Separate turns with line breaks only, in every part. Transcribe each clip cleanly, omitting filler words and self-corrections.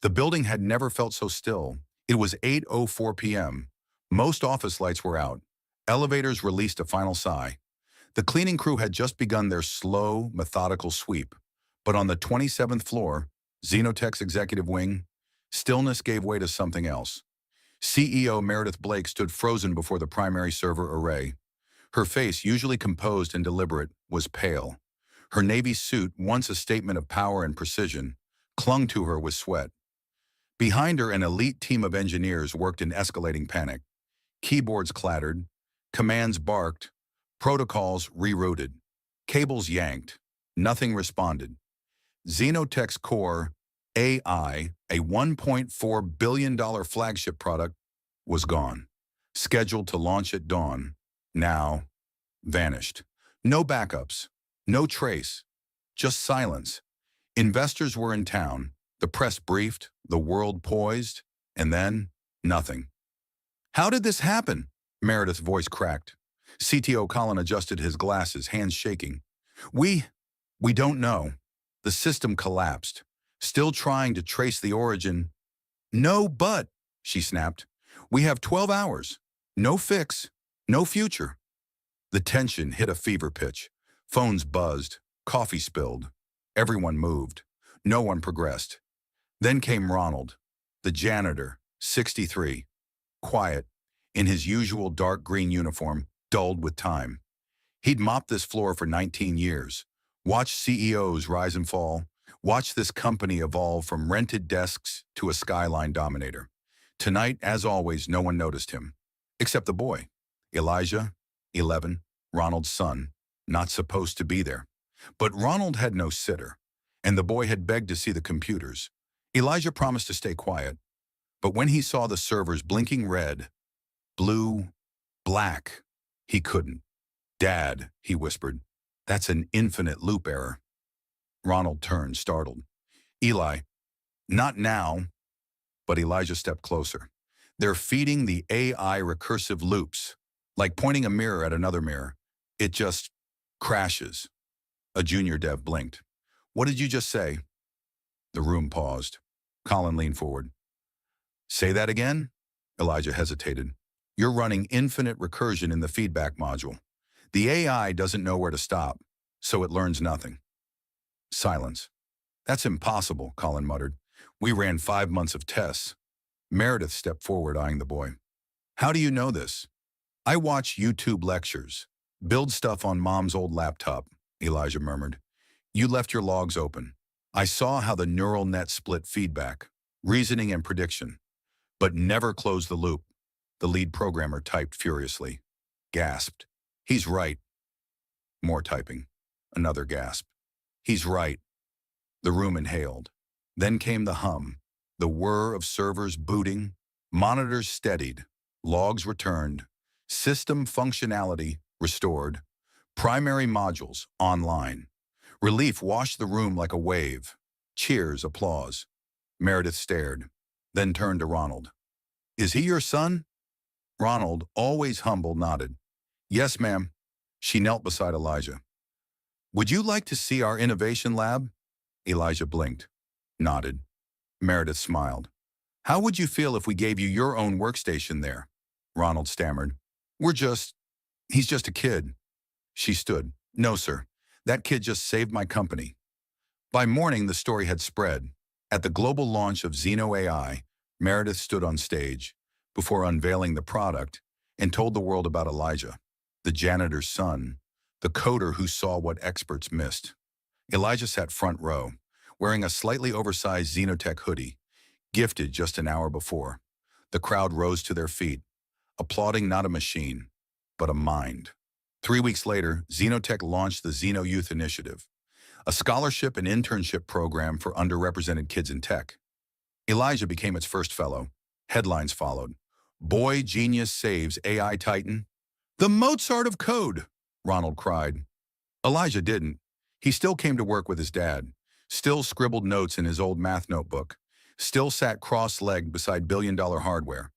The building had never felt so still. It was 8:04 p.m. Most office lights were out. Elevators released a final sigh. The cleaning crew had just begun their slow, methodical sweep. But on the 27th floor, Xenotech's executive wing, stillness gave way to something else. CEO Meredith Blake stood frozen before the primary server array. Her face, usually composed and deliberate, was pale. Her navy suit, once a statement of power and precision, clung to her with sweat. Behind her, an elite team of engineers worked in escalating panic. Keyboards clattered, commands barked, protocols rerouted, cables yanked. Nothing responded. Xenotech's core, AI, a $1.4 billion flagship product, was gone. Scheduled to launch at dawn, now vanished. No backups, no trace, just silence. Investors were in town, the press briefed, the world poised, and then nothing. "How did this happen?" Meredith's voice cracked. CTO Colin adjusted his glasses, hands shaking. We don't know. The system collapsed. Still trying to trace the origin." "No, but," she snapped. "We have 12 hours. No fix, no future." The tension hit a fever pitch. Phones buzzed, coffee spilled. Everyone moved. No one progressed. Then came Ronald, the janitor, 63, quiet, in his usual dark green uniform, dulled with time. He'd mopped this floor for 19 years, watched CEOs rise and fall, watched this company evolve from rented desks to a skyline dominator. Tonight, as always, no one noticed him, except the boy, Elijah, 11, Ronald's son, not supposed to be there. But Ronald had no sitter, and the boy had begged to see the computers. Elijah promised to stay quiet, but when he saw the servers blinking red, blue, black, he couldn't. "Dad," he whispered, "that's an infinite loop error." Ronald turned, startled. "Eli, not now." But Elijah stepped closer. "They're feeding the AI recursive loops, like pointing a mirror at another mirror. It just crashes." A junior dev blinked. "What did you just say?" The room paused. Colin leaned forward. "Say that again?" Elijah hesitated. "You're running infinite recursion in the feedback module. The AI doesn't know where to stop, so it learns nothing." Silence. "That's impossible," Colin muttered. "We ran 5 months of tests." Meredith stepped forward, eyeing the boy. "How do you know this?" "I watch YouTube lectures. Build stuff on Mom's old laptop," Elijah murmured. "You left your logs open. I saw how the neural net split feedback, reasoning and prediction, but never closed the loop." The lead programmer typed furiously. Gasped. "He's right." More typing. Another gasp. "He's right." The room inhaled. Then came the hum, the whir of servers booting, monitors steadied, logs returned, system functionality restored, primary modules online. Relief washed the room like a wave. Cheers, applause. Meredith stared, then turned to Ronald. "Is he your son?" Ronald, always humble, nodded. "Yes, ma'am." She knelt beside Elijah. "Would you like to see our innovation lab?" Elijah blinked, nodded. Meredith smiled. "How would you feel if we gave you your own workstation there?" Ronald stammered. He's just a kid." She stood. "No, sir. That kid just saved my company." By morning, the story had spread. At the global launch of Xeno AI, Meredith stood on stage before unveiling the product and told the world about Elijah, the janitor's son, the coder who saw what experts missed. Elijah sat front row, wearing a slightly oversized Xenotech hoodie, gifted just an hour before. The crowd rose to their feet, applauding not a machine, but a mind. 3 weeks later, Xenotech launched the Xeno Youth Initiative, a scholarship and internship program for underrepresented kids in tech. Elijah became its first fellow. Headlines followed. "Boy Genius Saves AI Titan." "The Mozart of code," Ronald cried. Elijah didn't. He still came to work with his dad, still scribbled notes in his old math notebook, still sat cross-legged beside billion-dollar hardware.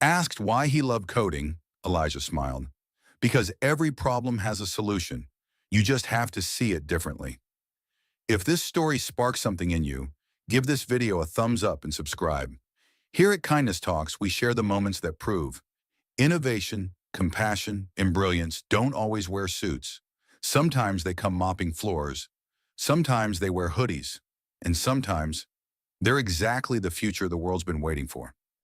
Asked why he loved coding, Elijah smiled. "Because every problem has a solution. You just have to see it differently." If this story sparks something in you, Give this video a thumbs up and subscribe. Here at Kindness Talks, we share the moments that prove innovation, compassion, and brilliance don't always wear suits. Sometimes they come mopping floors. Sometimes they wear hoodies. And sometimes they're exactly the future the world's been waiting for.